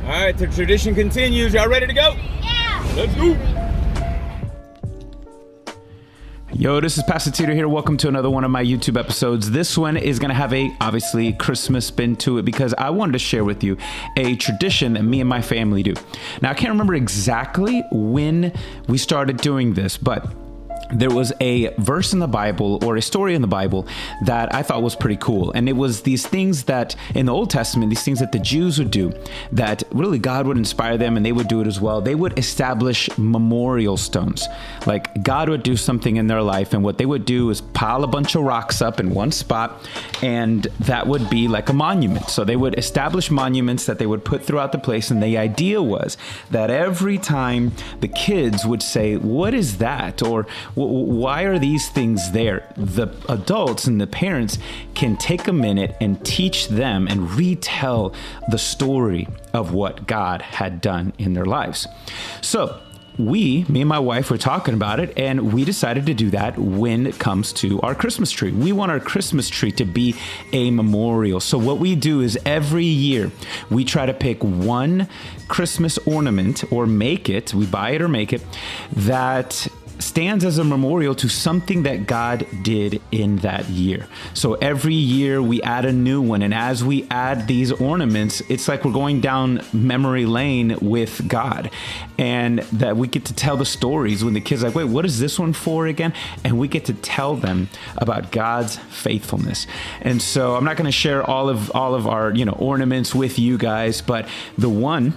All right, the tradition continues. Y'all ready to go? Yeah. Let's go. Yo, this is Pastor Tito here. Welcome to another one of my YouTube episodes. This one is going to have a, obviously, Christmas spin to it because I wanted to share with you a tradition that me and my family do. Now, I can't remember exactly when we started doing this, but there was a verse in the Bible or a story in the Bible that I thought was pretty cool. And it was these things that in the Old Testament, these things that the Jews would do that really God would inspire them and they would do it as well. They would establish memorial stones. Like God would do something in their life and what they would do is pile a bunch of rocks up in one spot and that would be like a monument. So they would establish monuments that they would put throughout the place. And the idea was that every time the kids would say, "What is that?" or "Why are these things there?" the adults and the parents can take a minute and teach them and retell the story of what God had done in their lives. So me and my wife were talking about it, and we decided to do that when it comes to our Christmas tree. We want our Christmas tree to be a memorial. So what we do is every year we try to pick one Christmas ornament or make it, we buy it or make it, that stands as a memorial to something that God did in that year. So every year we add a new one. And as we add these ornaments, it's like we're going down memory lane with God. And that we get to tell the stories when the kids are like, "Wait, what is this one for again?" And we get to tell them about God's faithfulness. And so I'm not going to share all of our, ornaments with you guys, but the one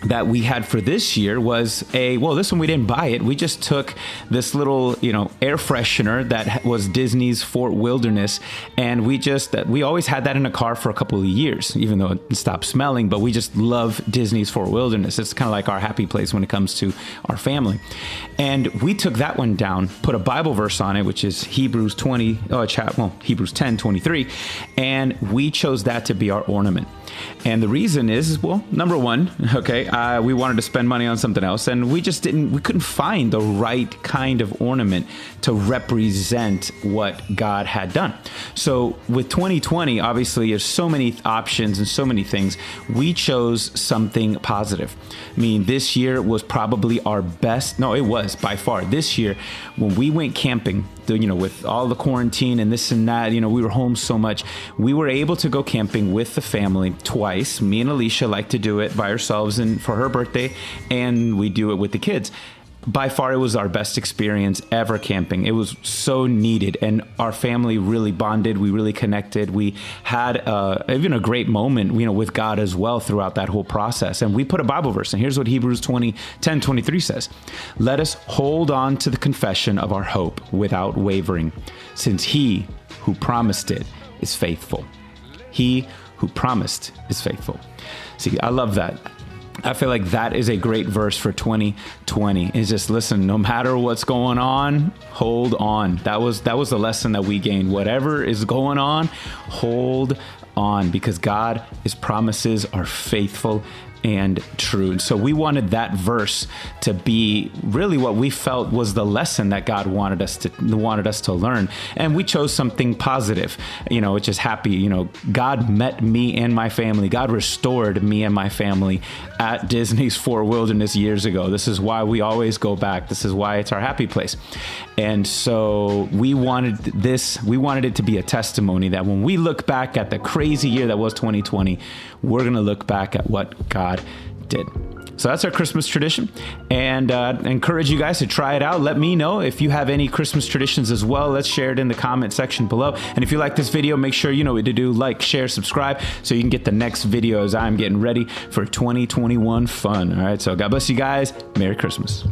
that we had for this year was this one we didn't buy it. We just took this little, air freshener that was Disney's Fort Wilderness. And we always had that in a car for a couple of years, even though it stopped smelling, but we just love Disney's Fort Wilderness. It's kind of like our happy place when it comes to our family. And we took that one down, put a Bible verse on it, which is Hebrews 10:23. And we chose that to be our ornament. And the reason is, number one, we wanted to spend money on something else, and we couldn't find the right kind of ornament to represent what God had done. So with 2020, obviously there's so many options and so many things. We chose something positive. I mean, this year was probably our best. No, it was by far. This year, when we went camping, with all the quarantine and this and that, we were home so much. We were able to go camping with the family twice. Me and Alicia like to do it by ourselves and for her birthday, and we do it with the kids. By far, it was our best experience ever camping. It was so needed, and our family really bonded. We really connected. We had even a great moment, with God as well throughout that whole process. And we put a Bible verse, and here's what Hebrews 10:23 says: "Let us hold on to the confession of our hope without wavering, since He who promised it is faithful." He who promised is faithful. See, I love that. I feel like that is a great verse for 2020. Is just listen, no matter what's going on, hold on. That was the lesson that we gained. Whatever is going on, hold on, because His promises are faithful and true. And so we wanted that verse to be really what we felt was the lesson that God wanted us to learn. And we chose something positive, which is happy. God met me and my family. God restored me and my family at Disney's Fort Wilderness years ago. This is why we always go back. This is why it's our happy place. And so we wanted it to be a testimony that when we look back at the crazy year that was 2020, we're going to look back at what God did. So that's our Christmas tradition, and I encourage you guys to try it out. Let me know if you have any Christmas traditions as well. Let's share it in the comment section below. And if you like this video, make sure you know what to do: like, share, subscribe, so you can get the next video as I'm getting ready for 2021 fun. All right, so God bless you guys. Merry Christmas.